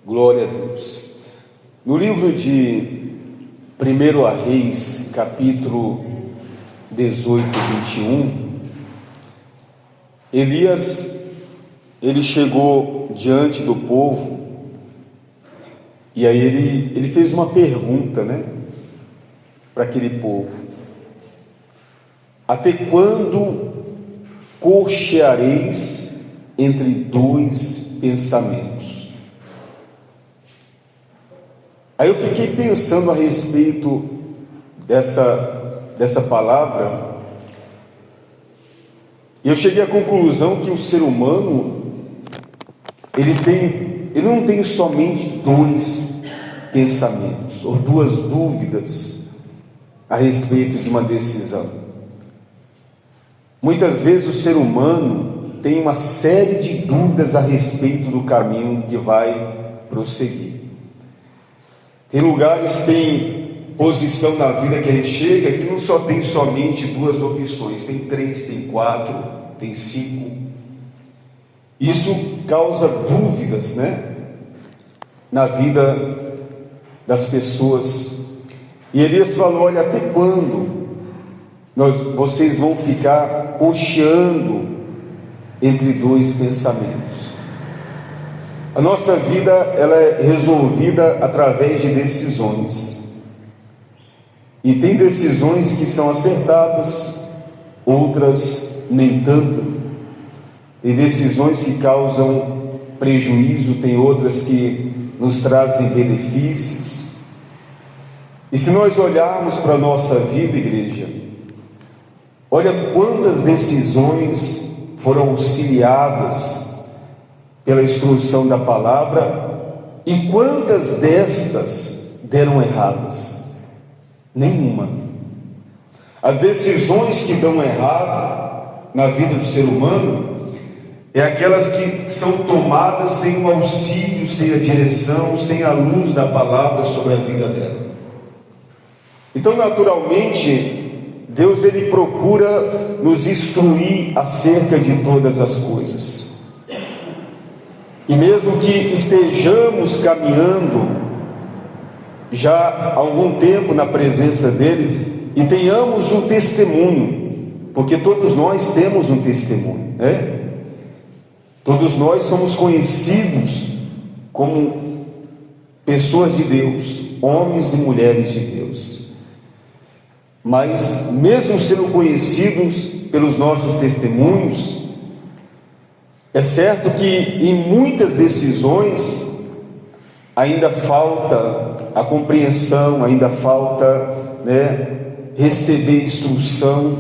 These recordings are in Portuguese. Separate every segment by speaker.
Speaker 1: Glória a Deus. No livro de 1 Reis, capítulo 18, 21, Elias, ele chegou diante do povo, e aí ele fez uma pergunta, para aquele povo: até quando cocheareis entre dois pensamentos? Aí eu fiquei pensando a respeito dessa palavra, e eu cheguei à conclusão que o ser humano, ele não tem somente dois pensamentos, ou duas dúvidas a respeito de uma decisão. Muitas vezes o ser humano tem uma série de dúvidas a respeito do caminho que vai prosseguir. Tem lugares, tem posição na vida que a gente chega que não só tem somente duas opções, tem 3, tem 4, tem 5. Isso causa dúvidas, na vida das pessoas. E Elias falou: olha, até quando vocês vão ficar cocheando entre dois pensamentos? A nossa vida, ela é resolvida através de decisões, e tem decisões que são acertadas, outras nem tanto. Tem decisões que causam prejuízo, tem outras que nos trazem benefícios. E se nós olharmos para a nossa vida, igreja, olha quantas decisões foram auxiliadas pela instrução da palavra, e quantas destas deram erradas? Nenhuma. As decisões que dão errado na vida do ser humano é aquelas que são tomadas sem o auxílio, sem a direção, sem a luz da palavra sobre a vida dela. Então, naturalmente, Deus, ele procura nos instruir acerca de todas as coisas. E mesmo que estejamos caminhando já há algum tempo na presença dele, e tenhamos um testemunho, porque todos nós temos um testemunho, Todos nós somos conhecidos como pessoas de Deus, homens e mulheres de Deus. Mas mesmo sendo conhecidos pelos nossos testemunhos, é certo que em muitas decisões ainda falta a compreensão, ainda falta receber instrução.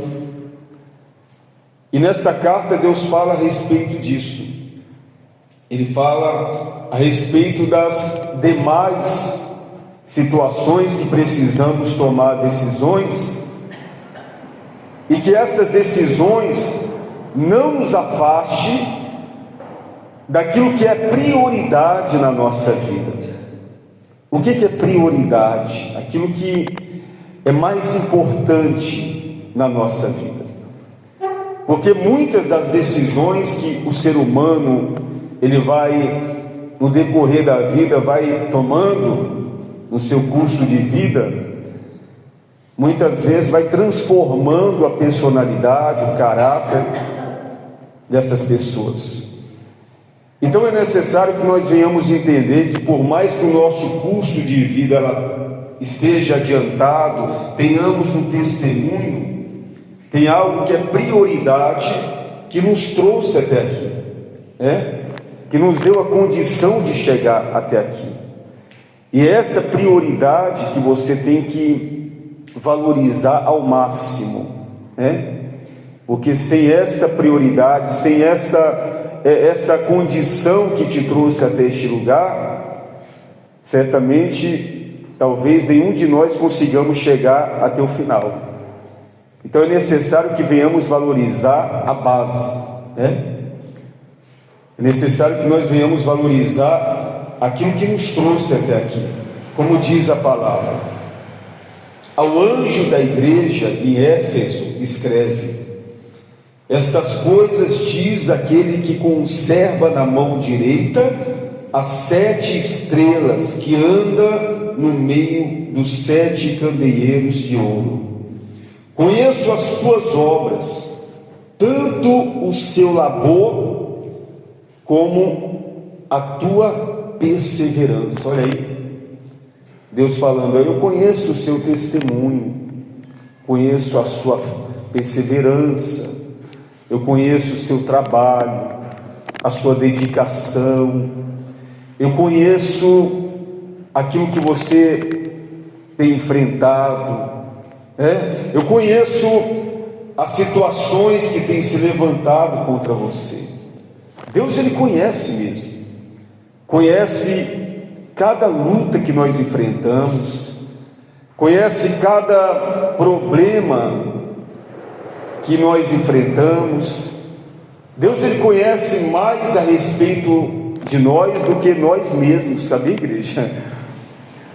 Speaker 1: E nesta carta Deus fala a respeito disso. Ele fala a respeito das demais situações que precisamos tomar decisões, e que estas decisões não nos afaste daquilo que é prioridade na nossa vida. O que é prioridade? Aquilo que é mais importante na nossa vida. Porque muitas das decisões que o ser humano, ele vai, no decorrer da vida, vai tomando no seu curso de vida, muitas vezes vai transformando a personalidade, o caráter dessas pessoas. Então é necessário que nós venhamos entender que, por mais que o nosso curso de vida esteja adiantado, tenhamos um testemunho, tem algo que é prioridade, que nos trouxe até aqui, que nos deu a condição de chegar até aqui. E é esta prioridade que você tem que valorizar ao máximo, porque sem esta prioridade, sem esta condição que te trouxe até este lugar, certamente, talvez nenhum de nós consigamos chegar até o final. Então é necessário que venhamos valorizar a base, É necessário que nós venhamos valorizar aquilo que nos trouxe até aqui. Como diz a palavra: ao anjo da igreja em Éfeso escreve: estas coisas diz aquele que conserva na mão direita as 7 estrelas que anda no meio dos 7 candeeiros de ouro. Conheço as tuas obras, tanto o seu labor como a tua perseverança. Olha aí, Deus falando: eu conheço o seu testemunho, conheço a sua perseverança, eu conheço o seu trabalho, a sua dedicação, eu conheço aquilo que você tem enfrentado, eu conheço as situações que têm se levantado contra você. Deus, Ele conhece mesmo, conhece cada luta que nós enfrentamos, conhece cada problema que nós enfrentamos. Deus, Ele conhece mais a respeito de nós do que nós mesmos, sabia, igreja?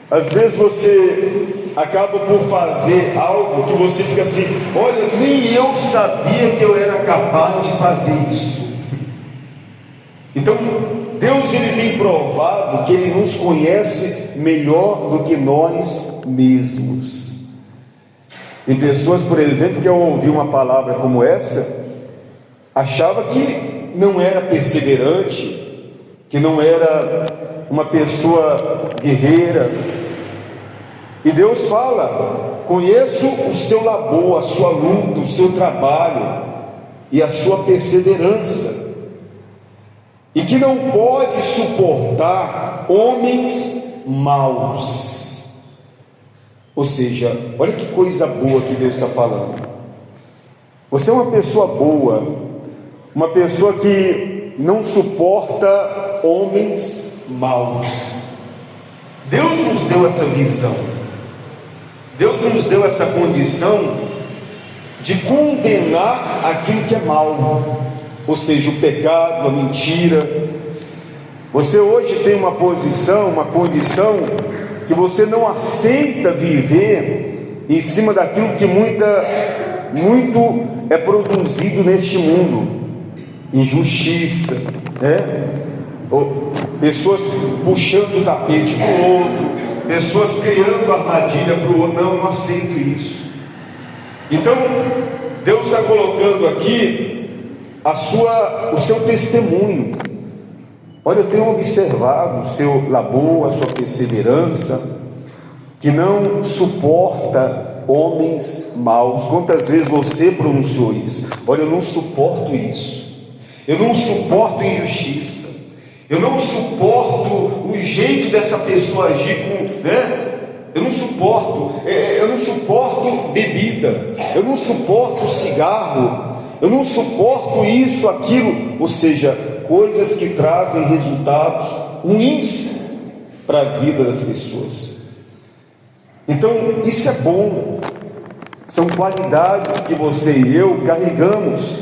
Speaker 1: Às vezes você acaba por fazer algo que você fica assim: olha, nem eu sabia que eu era capaz de fazer isso. Então, Deus, Ele tem provado que Ele nos conhece melhor do que nós mesmos. Tem pessoas, por exemplo, que ao ouvir uma palavra como essa, achava que não era perseverante, que não era uma pessoa guerreira. E Deus fala: conheço o seu labor, a sua luta, o seu trabalho e a sua perseverança, e que não pode suportar homens maus. Ou seja, olha que coisa boa que Deus está falando. Você é uma pessoa boa, uma pessoa que não suporta homens maus. Deus nos deu essa visão, Deus nos deu essa condição de condenar aquilo que é mal, ou seja, o pecado, a mentira. Você hoje tem uma posição, uma condição que você não aceita viver em cima daquilo que muito é produzido neste mundo: injustiça, pessoas puxando o tapete para o outro, pessoas criando armadilha para o outro. Não aceito isso. Então Deus está colocando aqui o seu testemunho. Olha, eu tenho observado o seu labor, a sua perseverança, que não suporta homens maus. Quantas vezes você pronunciou isso? Olha, eu não suporto isso, eu não suporto injustiça, eu não suporto o jeito dessa pessoa agir eu não suporto bebida, eu não suporto cigarro, eu não suporto isso, aquilo. Ou seja, coisas que trazem resultados ruins para a vida das pessoas. Então isso é bom, são qualidades que você e eu carregamos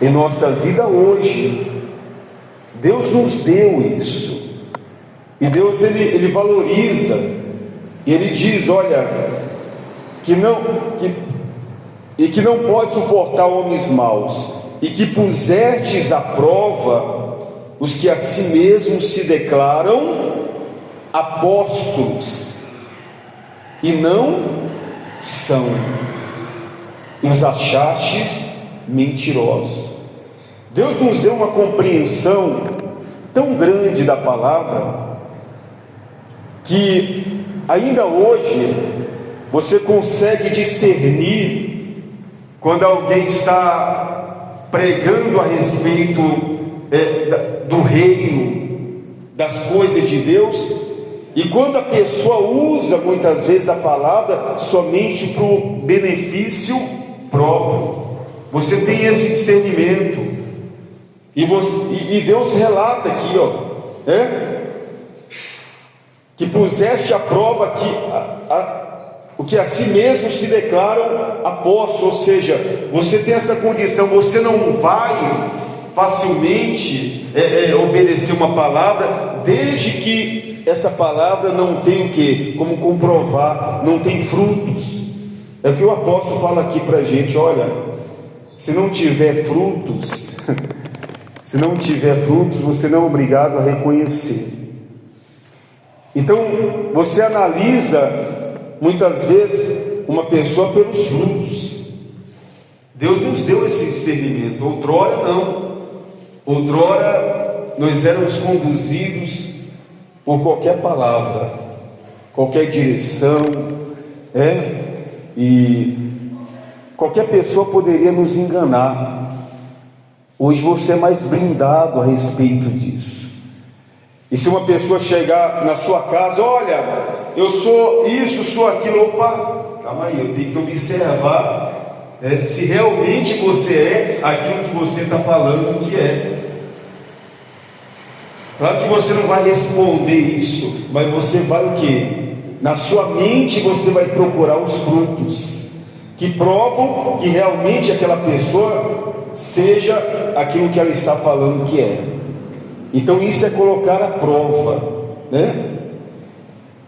Speaker 1: em nossa vida hoje. Deus nos deu isso, e Deus ele valoriza, e Ele diz: olha, que não pode suportar homens maus, e que pusestes à prova os que a si mesmos se declaram apóstolos e não são, e os achastes mentirosos. Deus nos deu uma compreensão tão grande da palavra, que ainda hoje você consegue discernir quando alguém está pregando a respeito do reino, das coisas de Deus, e quando a pessoa usa muitas vezes da palavra somente para o benefício próprio. Você tem esse discernimento, e Deus relata aqui, que puseste à prova o que a si mesmo se declaram apóstolos. Ou seja, você tem essa condição, você não vai facilmente obedecer uma palavra, desde que essa palavra não tem o quê? Como comprovar, não tem frutos. É o que o apóstolo fala aqui para a gente: olha, se não tiver frutos, Se não tiver frutos, você não é obrigado a reconhecer. Então, você analisa muitas vezes uma pessoa pelos frutos. Deus nos deu esse discernimento. Outrora não. Outrora nós éramos conduzidos por qualquer palavra, qualquer direção, e qualquer pessoa poderia nos enganar. Hoje você é mais blindado a respeito disso. E se uma pessoa chegar na sua casa, olha, eu sou isso, sou aquilo, opa, calma aí, eu tenho que observar se realmente você é aquilo que você está falando que é. Claro que você não vai responder isso, mas você vai o quê? Na sua mente você vai procurar os frutos que provam que realmente aquela pessoa seja aquilo que ela está falando que é. Então isso é colocar à prova, né?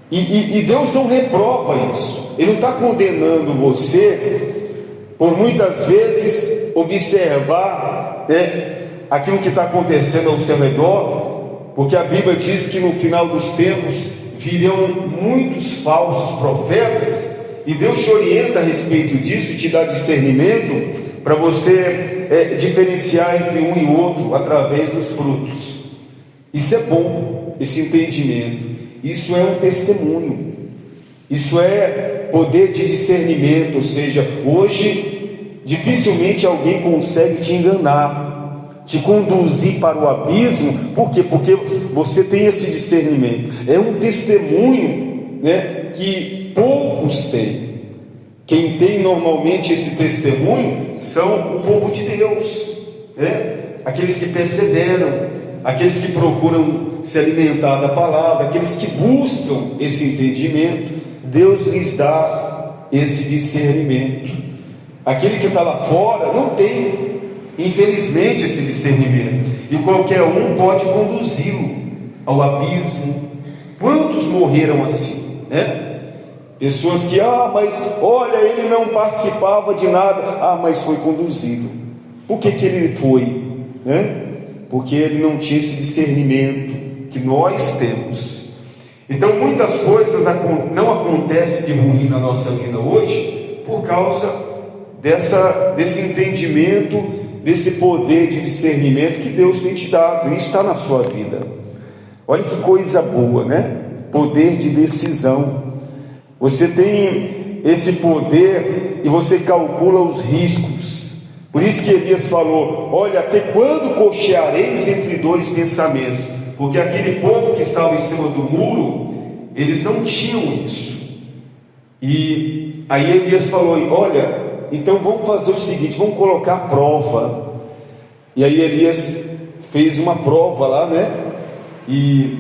Speaker 1: E Deus não reprova isso. Ele não está condenando você por muitas vezes observar aquilo que está acontecendo ao seu redor, porque a Bíblia diz que no final dos tempos virão muitos falsos profetas, e Deus te orienta a respeito disso, te dá discernimento para você diferenciar entre um e outro através dos frutos. Isso é bom, esse entendimento. Isso é um testemunho. Isso é poder de discernimento. Ou seja, hoje dificilmente alguém consegue te enganar, te conduzir para o abismo. Por quê? Porque você tem esse discernimento. É um testemunho, que poucos têm. Quem tem normalmente esse testemunho são o povo de Deus, aqueles que perseveram, aqueles que procuram se alimentar da palavra, aqueles que buscam esse entendimento. Deus lhes dá esse discernimento. Aquele que está lá fora não tem, infelizmente, esse discernimento, e qualquer um pode conduzi-lo ao abismo. Quantos morreram assim, Pessoas que, mas olha, ele não participava de nada, mas foi conduzido. Por que ele foi? Porque ele não tinha esse discernimento que nós temos. Então muitas coisas não acontecem de ruim na nossa vida hoje por causa desse entendimento, desse poder de discernimento que Deus tem te dado. Isso está na sua vida. Olha que coisa boa, Poder de decisão. Você tem esse poder e você calcula os riscos. Por isso que Elias falou: olha, até quando cocheareis entre dois pensamentos? Porque aquele povo que estava em cima do muro, eles não tinham isso. E aí Elias falou: olha, então vamos fazer o seguinte, vamos colocar a prova. E aí Elias fez uma prova lá, e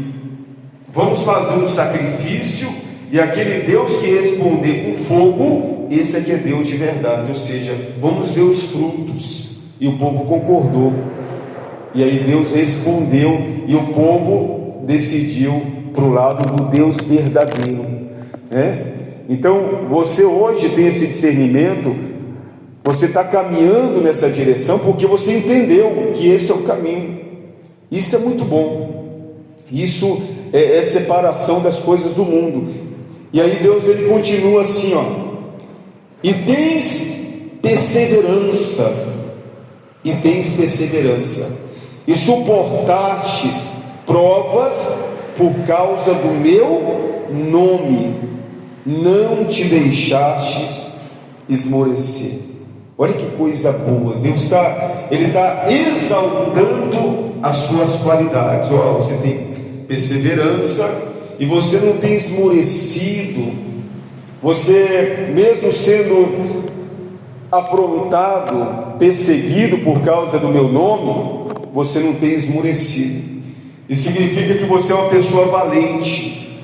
Speaker 1: vamos fazer um sacrifício, e aquele Deus que responder com fogo, esse aqui é Deus de verdade. Ou seja, vamos ver os frutos. E o povo concordou. E aí Deus respondeu, e o povo decidiu para o lado do Deus verdadeiro, Então você hoje tem esse discernimento. Você está caminhando nessa direção porque você entendeu que esse é o caminho. Isso é muito bom. Isso é separação das coisas do mundo. E aí Deus ele continua assim, e tens perseverança, e suportastes provas por causa do meu nome, não te deixastes esmorecer. Olha que coisa boa. Deus está exaltando as suas qualidades. Você tem perseverança e você não tem esmorecido. Você, mesmo sendo afrontado, perseguido por causa do meu nome, você não tem esmorecido. Isso significa que você é uma pessoa valente.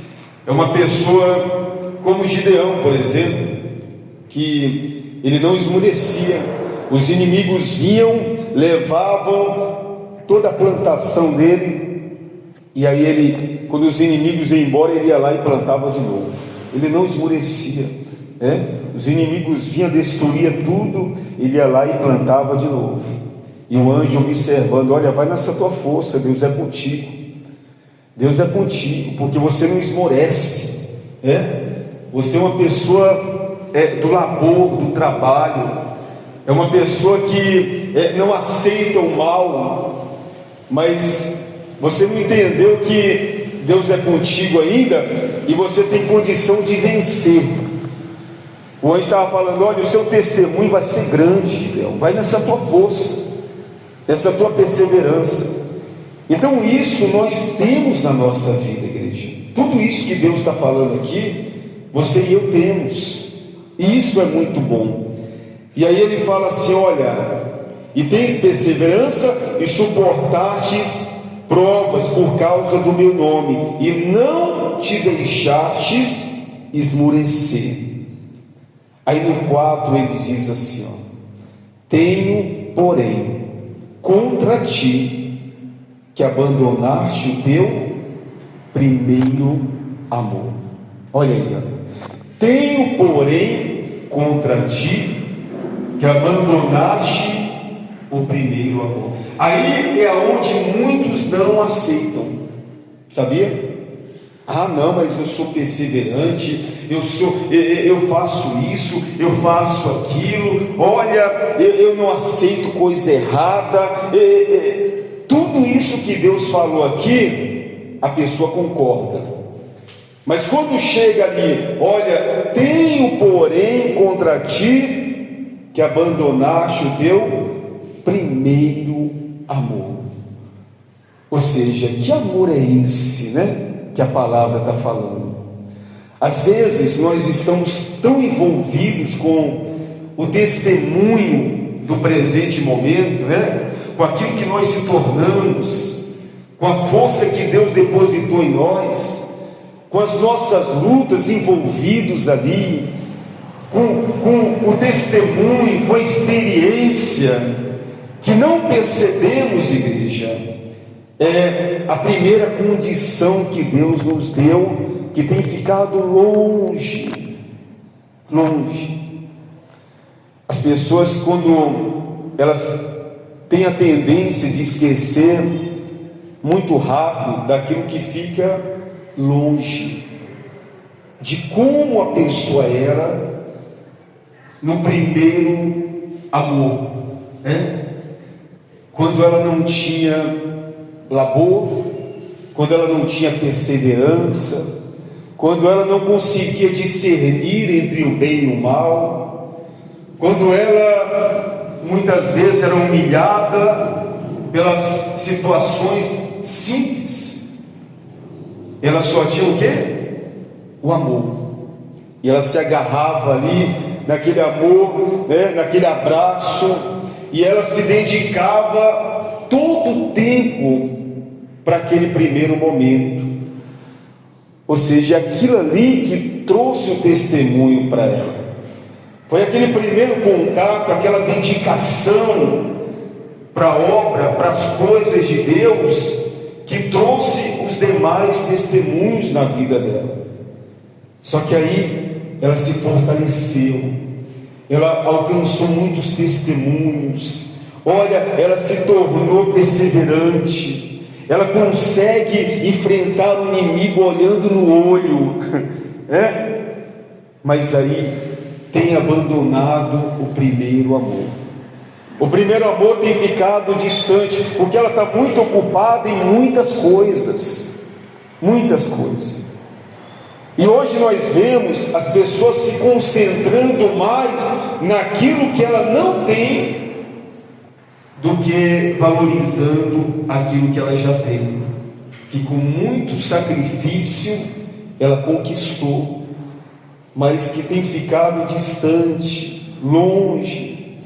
Speaker 1: É uma pessoa como Gideão, por exemplo, que ele não esmorecia. Os inimigos vinham, levavam toda a plantação dele, e aí ele, quando os inimigos iam embora, ele ia lá e plantava de novo. Ele não esmorecia, Os inimigos vinham, destruía tudo, ele ia lá e plantava de novo. E o anjo observando: olha, vai nessa tua força, Deus é contigo. Deus é contigo, porque você não esmorece, Você é uma pessoa do labor, do trabalho, é uma pessoa que não aceita o mal, mas você não entendeu que Deus é contigo ainda, e você tem condição de vencer. O anjo estava falando: olha, o seu testemunho vai ser grande, Gideão, vai nessa tua força, nessa tua perseverança. Então isso nós temos na nossa vida, igreja. Tudo isso que Deus está falando aqui, você e eu temos, e isso é muito bom. E aí ele fala assim: olha, e tens perseverança e suportastes provas por causa do meu nome, e não te deixastes esmurecer. Aí no 4 ele diz assim: tenho, porém, contra ti que abandonaste o teu primeiro amor. Olha aí, tenho, porém, contra ti que abandonaste o primeiro amor. Aí é onde muitos não aceitam, sabia? Ah, não, mas eu sou perseverante, eu faço isso, eu faço aquilo, olha, eu não aceito coisa errada. Tudo isso que Deus falou aqui, a pessoa concorda. Mas quando chega ali: olha, tenho, porém, contra ti que abandonaste o teu primeiro amor. Ou seja, que amor é esse, que a palavra está falando? Às vezes nós estamos tão envolvidos com o testemunho do presente momento, com aquilo que nós se tornamos, com a força que Deus depositou em nós, com as nossas lutas envolvidos ali, com o testemunho, com a experiência, que não percebemos, igreja, a primeira condição que Deus nos deu, que tem ficado longe. As pessoas, quando elas têm a tendência de esquecer muito rápido daquilo que fica longe, de como a pessoa era no primeiro amor, quando ela não tinha labor, quando ela não tinha perseverança, quando ela não conseguia discernir entre o bem e o mal, quando ela muitas vezes era humilhada pelas situações simples, ela só tinha o quê? O amor. E ela se agarrava ali naquele amor, naquele abraço, e ela se dedicava todo o tempo para aquele primeiro momento. Ou seja, aquilo ali que trouxe o testemunho para ela. Foi aquele primeiro contato, aquela dedicação para a obra, para as coisas de Deus, que trouxe os demais testemunhos na vida dela. Só que aí ela se fortaleceu, ela alcançou muitos testemunhos. Olha, ela se tornou perseverante, ela consegue enfrentar o inimigo olhando no olho, mas aí tem abandonado o primeiro amor. O primeiro amor tem ficado distante, porque ela está muito ocupada em muitas coisas. E hoje nós vemos as pessoas se concentrando mais naquilo que ela não tem, do que valorizando aquilo que ela já tem, que com muito sacrifício ela conquistou, mas que tem ficado distante, longe.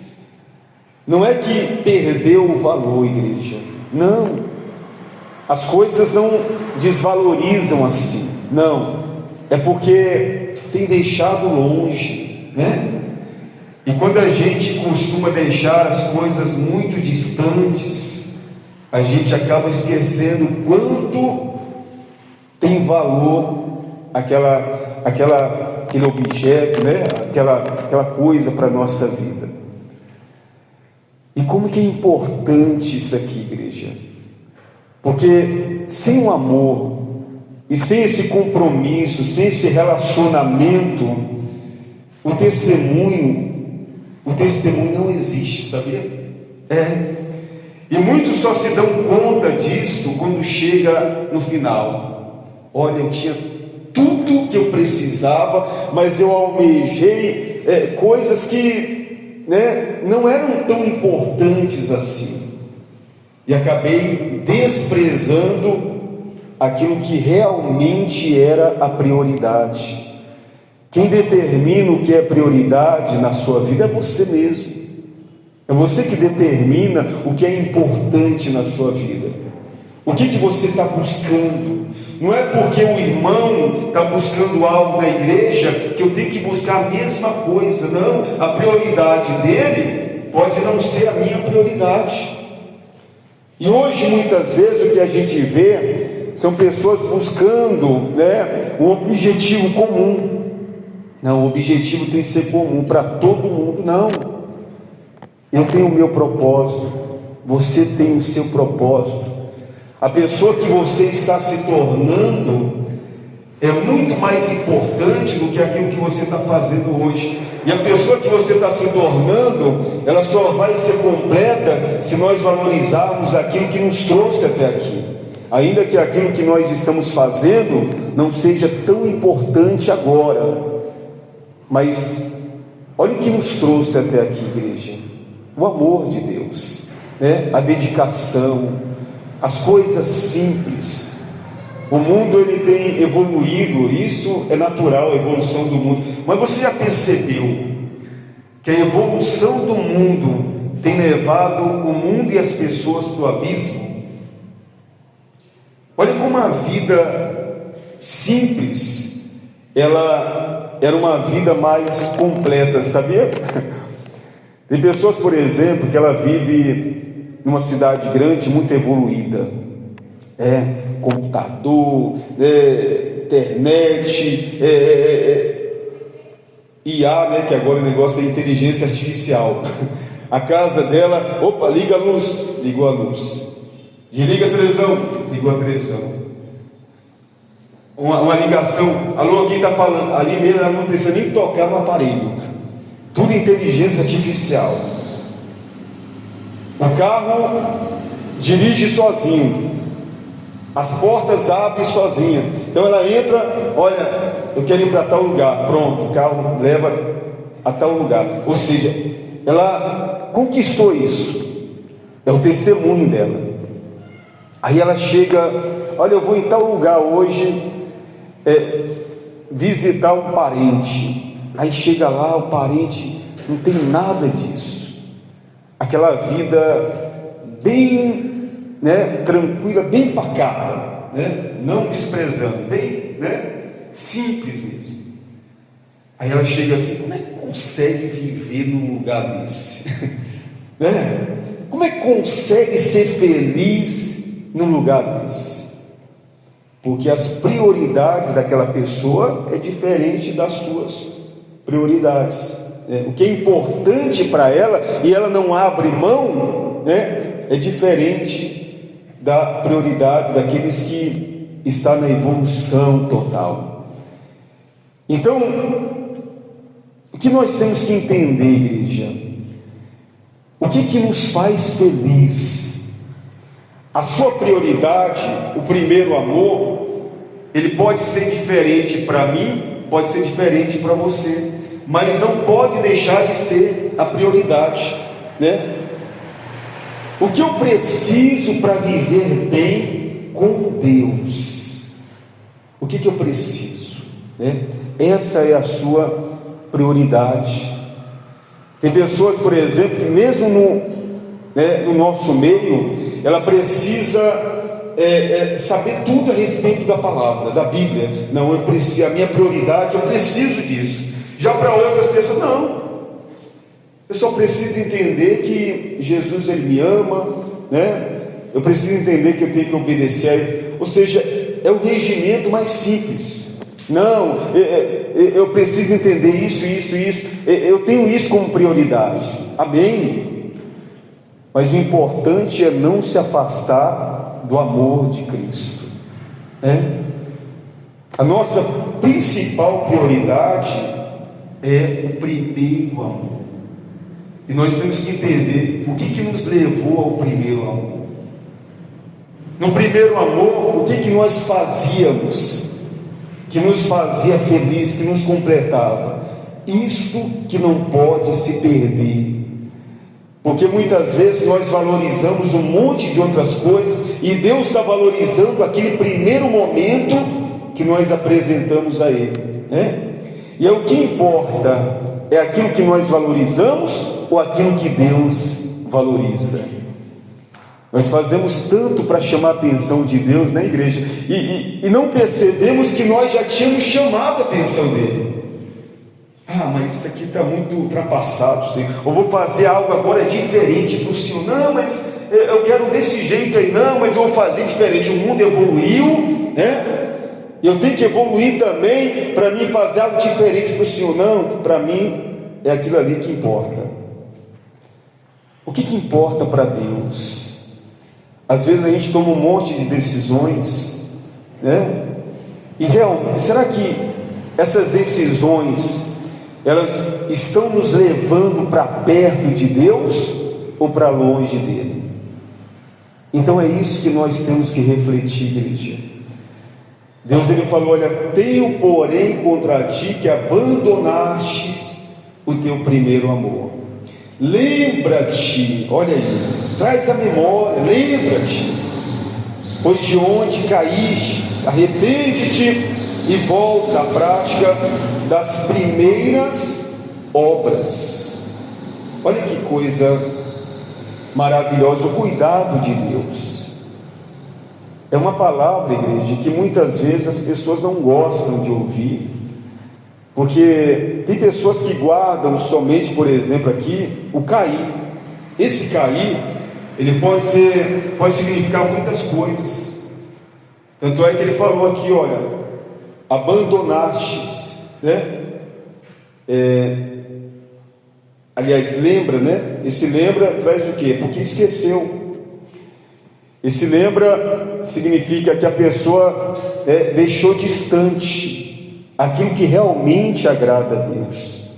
Speaker 1: Não é que perdeu o valor, igreja, não, as coisas não desvalorizam assim, não, é porque tem deixado longe, E quando a gente costuma deixar as coisas muito distantes, a gente acaba esquecendo quanto tem valor aquele objeto, aquela coisa para a nossa vida. E como que é importante isso aqui, igreja? Porque sem o amor e sem esse compromisso, sem esse relacionamento, o testemunho não existe, sabia? E muitos só se dão conta disso quando chega no final. Olha, eu tinha tudo que eu precisava, mas eu almejei coisas que não eram tão importantes assim, e acabei desprezando aquilo que realmente era a prioridade. Quem determina o que é prioridade na sua vida é você mesmo. É você que determina o que é importante na sua vida. O que você está buscando? Não é porque o irmão está buscando algo na igreja que eu tenho que buscar a mesma coisa. Não, a prioridade dele pode não ser a minha prioridade. E hoje muitas vezes o que a gente vê são pessoas buscando um objetivo comum. Não, o objetivo tem que ser comum para todo mundo. Não, eu tenho o meu propósito, você tem o seu propósito. A pessoa que você está se tornando é muito mais importante do que aquilo que você está fazendo hoje. E a pessoa que você está se tornando, ela só vai ser completa se nós valorizarmos aquilo que nos trouxe até aqui. Ainda que aquilo que nós estamos fazendo não seja tão importante agora, mas olha o que nos trouxe até aqui, igreja: o amor de Deus, a dedicação, as coisas simples. O mundo ele tem evoluído, isso é natural, a evolução do mundo. Mas você já percebeu que a evolução do mundo tem levado o mundo e as pessoas para o abismo? Olha como a vida simples, ela era uma vida mais completa, sabia? Tem pessoas, por exemplo, que ela vive numa cidade grande, muito evoluída. Computador, internet, IA, que agora o negócio é inteligência artificial. A casa dela, opa, liga a luz, ligou a luz. Desliga a televisão, ligou a televisão. Uma ligação, alô, quem está falando? Ali mesmo ela não precisa nem tocar no aparelho. Tudo inteligência artificial. O carro dirige sozinho. As portas abrem sozinha. Então ela entra, olha, eu quero ir para tal lugar. Pronto, o carro leva a tal lugar. Ou seja, ela conquistou isso. É o testemunho dela. Aí ela chega, olha, eu vou em tal lugar hoje visitar um parente. Aí chega lá, o parente não tem nada disso. Aquela vida bem tranquila, bem pacata, não desprezando, bem simples mesmo. Aí ela chega assim: como é que consegue viver num lugar desse? Como é que consegue ser feliz num lugar desse? Porque as prioridades daquela pessoa é diferente das suas prioridades. O que é importante para ela e ela não abre mão, é diferente da prioridade daqueles que estão na evolução total. Então, o que nós temos que entender, igreja? O que nos faz feliz? A sua prioridade, o primeiro amor, ele pode ser diferente para mim, pode ser diferente para você, mas não pode deixar de ser a prioridade, O que eu preciso para viver bem com Deus? O que eu preciso? Essa é a sua prioridade. Tem pessoas, por exemplo, que mesmo no nosso meio, ela precisa saber tudo a respeito da palavra, da Bíblia. Não, eu preciso, a minha prioridade, eu preciso disso. Já para outras pessoas, não. Eu só preciso entender que Jesus ele me ama, Eu preciso entender que eu tenho que obedecer a Ele. Ou seja, é o regimento mais simples. Não, eu preciso entender isso. Eu tenho isso como prioridade. Amém? mas o importante é não se afastar do amor de Cristo. A nossa principal prioridade é o primeiro amor. E nós temos que entender o que nos levou ao primeiro amor. No primeiro amor, o que nós fazíamos que nos fazia feliz, que nos completava? Isto que não pode se perder. Porque muitas vezes nós valorizamos um monte de outras coisas e Deus está valorizando aquele primeiro momento que nós apresentamos a Ele, E é o que importa, é aquilo que nós valorizamos ou aquilo que Deus valoriza? Nós fazemos tanto para chamar a atenção de Deus na igreja e não percebemos que nós já tínhamos chamado a atenção dele. Mas isso aqui está muito ultrapassado, Senhor. Eu vou fazer algo agora diferente para o Senhor. Não, mas eu quero desse jeito aí. Não, mas eu vou fazer diferente. O mundo evoluiu, E eu tenho que evoluir também para mim fazer algo diferente para o Senhor. Não, para mim é aquilo ali que importa. O que importa para Deus? Às vezes a gente toma um monte de decisões, E realmente, será que essas decisões elas estão nos levando para perto de Deus ou para longe dele? Então é isso que nós temos que refletir, igreja. Deus ele falou: olha, tenho porém contra ti que abandonastes o teu primeiro amor. Lembra-te, olha aí, traz a memória, lembra-te, pois de onde caístes, arrepende-te e volta à prática das primeiras obras. Olha que coisa maravilhosa, o cuidado de Deus. É uma palavra, igreja, que muitas vezes as pessoas não gostam de ouvir, porque tem pessoas que guardam somente, por exemplo, aqui, o cair. Esse cair, ele pode significar muitas coisas. Tanto é que ele falou aqui, olha, abandonastes, aliás, lembra, Esse lembra traz o quê? Porque esqueceu. Esse lembra significa que a pessoa deixou distante aquilo que realmente agrada a Deus.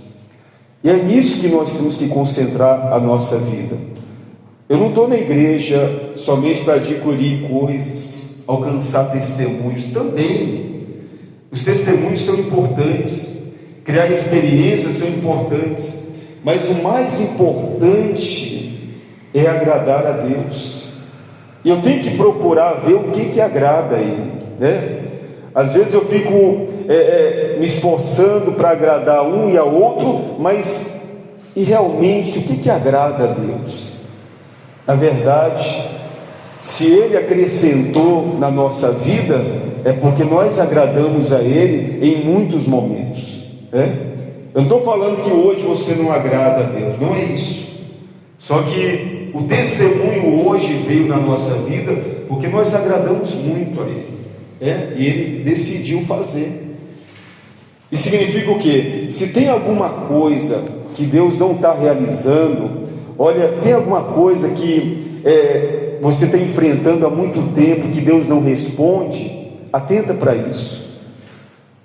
Speaker 1: E é nisso que nós temos que concentrar a nossa vida. Eu não estou na igreja somente para adquirir coisas, alcançar testemunhos. Também os testemunhos são importantes, criar experiências são importantes, mas o mais importante é agradar a Deus. E eu tenho que procurar ver o que agrada a Ele, Às vezes eu fico me esforçando para agradar um e a outro, mas e realmente o que agrada a Deus? Na verdade, se Ele acrescentou na nossa vida, é porque nós agradamos a Ele em muitos momentos, Eu não estou falando que hoje você não agrada a Deus, não é isso. Só que o testemunho hoje veio na nossa vida porque nós agradamos muito a Ele, e Ele decidiu fazer. E significa o quê? Se tem alguma coisa que Deus não está realizando, olha, tem alguma coisa que você está enfrentando há muito tempo que Deus não responde, atenta para isso.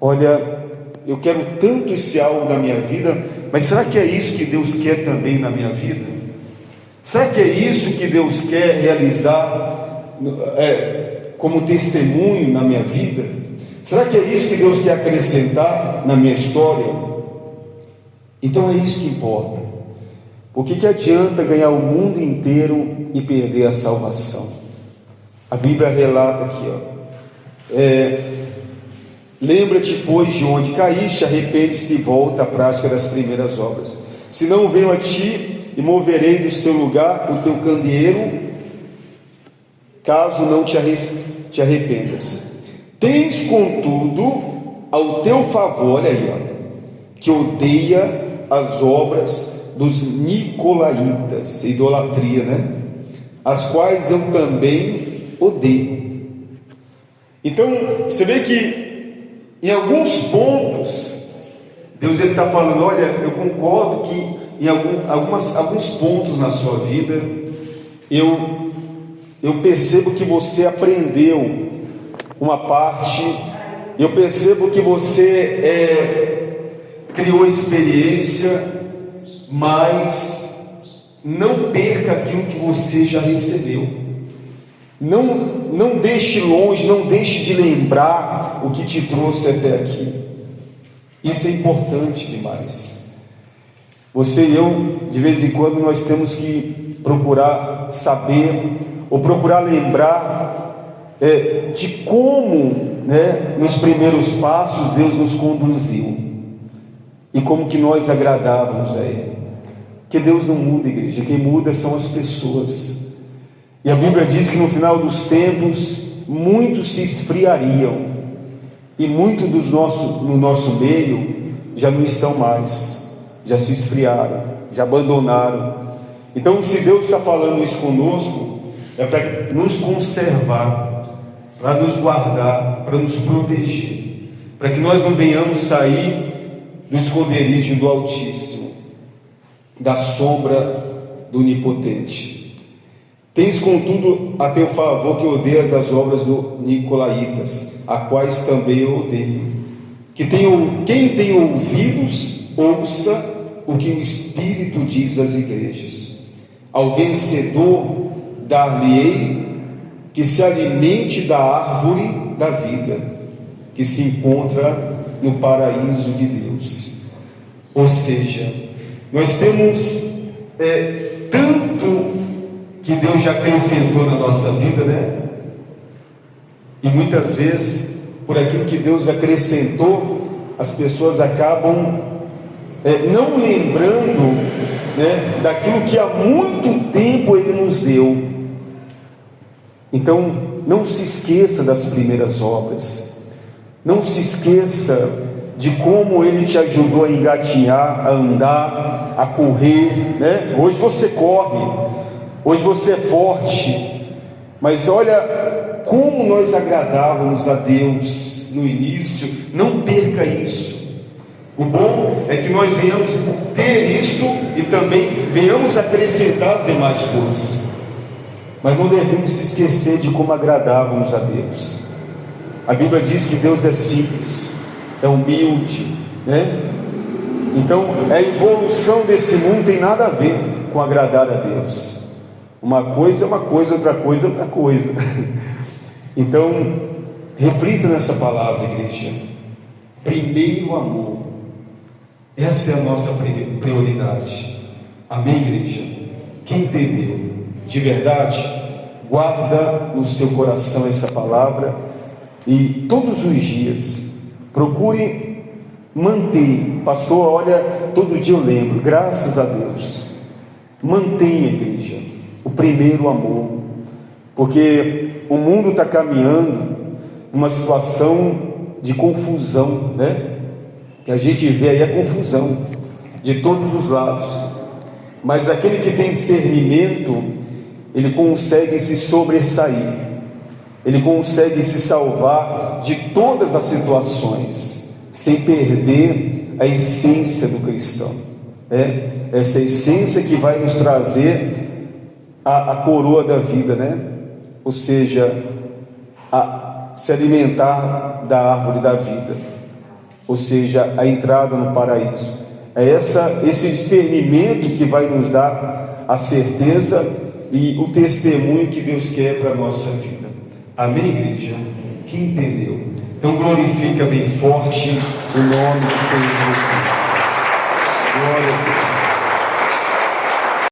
Speaker 1: Olha, eu quero tanto esse algo na minha vida, mas será que é isso que Deus quer também na minha vida? Será que é isso que Deus quer realizar como testemunho na minha vida? Será que é isso que Deus quer acrescentar na minha história? Então é isso que importa. O que adianta ganhar o mundo inteiro e perder a salvação? A Bíblia relata aqui, lembra-te, pois, de onde caíste, arrepende-se e volta à prática das primeiras obras. Se não venho a ti e moverei do seu lugar o teu candeeiro, caso não te arrependas. Tens, contudo, ao teu favor, olha aí, que odeia as obras dos nicolaítas, idolatria, as quais eu também odeio. Então, você vê que em alguns pontos, Deus está falando, olha, eu concordo que em alguns pontos na sua vida, eu percebo que você aprendeu uma parte, eu percebo que você criou experiência, mas não perca aquilo que você já recebeu. Não deixe longe, não deixe de lembrar o que te trouxe até aqui. Isso é importante demais. Você e eu, de vez em quando, nós temos que procurar saber, ou procurar lembrar de como, nos primeiros passos Deus nos conduziu, e como que nós agradávamos a Ele. Porque Deus não muda, igreja, quem muda são as pessoas. E a Bíblia diz que no final dos tempos muitos se esfriariam, e muitos no nosso meio já não estão mais, já se esfriaram, já abandonaram. Então, se Deus está falando isso conosco, é para nos conservar, para nos guardar, para nos proteger, para que nós não venhamos sair do esconderijo do Altíssimo, da sombra do Onipotente. Tens contudo a teu favor que odeias as obras do Nicolaitas, a quais também eu odeio. Quem tem ouvidos, ouça o que o Espírito diz às igrejas. Ao vencedor dar-lhe-ei que se alimente da árvore da vida, que se encontra no paraíso de Deus. Ou seja, nós temos tanto que Deus já acrescentou na nossa vida, E muitas vezes, por aquilo que Deus acrescentou, as pessoas acabam não lembrando, daquilo que há muito tempo Ele nos deu. Então, não se esqueça das primeiras obras, não se esqueça de como Ele te ajudou a engatinhar, a andar, a correr, Hoje você corre, hoje você é forte, mas olha como nós agradávamos a Deus no início. Não perca isso. O bom é que nós venhamos ter isso e também venhamos acrescentar as demais coisas, mas não devemos se esquecer de como agradávamos a Deus. A Bíblia diz que Deus é simples, é humilde, Então a evolução desse mundo tem nada a ver com agradar a Deus. Uma coisa é uma coisa, outra coisa é outra coisa. Então, reflita nessa palavra, igreja. Primeiro amor. Essa é a nossa prioridade. Amém, igreja? Quem entendeu de verdade, guarda no seu coração essa palavra e todos os dias procure manter. Pastor, olha, todo dia eu lembro, graças a Deus. Mantenha, igreja, o primeiro amor, porque o mundo está caminhando numa situação de confusão, que a gente vê aí a confusão de todos os lados, mas aquele que tem discernimento, ele consegue se sobressair, ele consegue se salvar de todas as situações, sem perder a essência do cristão. Essa essência que vai nos trazer a coroa da vida, ou seja, se alimentar da árvore da vida, ou seja, a entrada no paraíso. É esse discernimento que vai nos dar a certeza e o testemunho que Deus quer para a nossa vida. Amém, igreja? Quem entendeu? Então glorifica bem forte o nome do Senhor Jesus.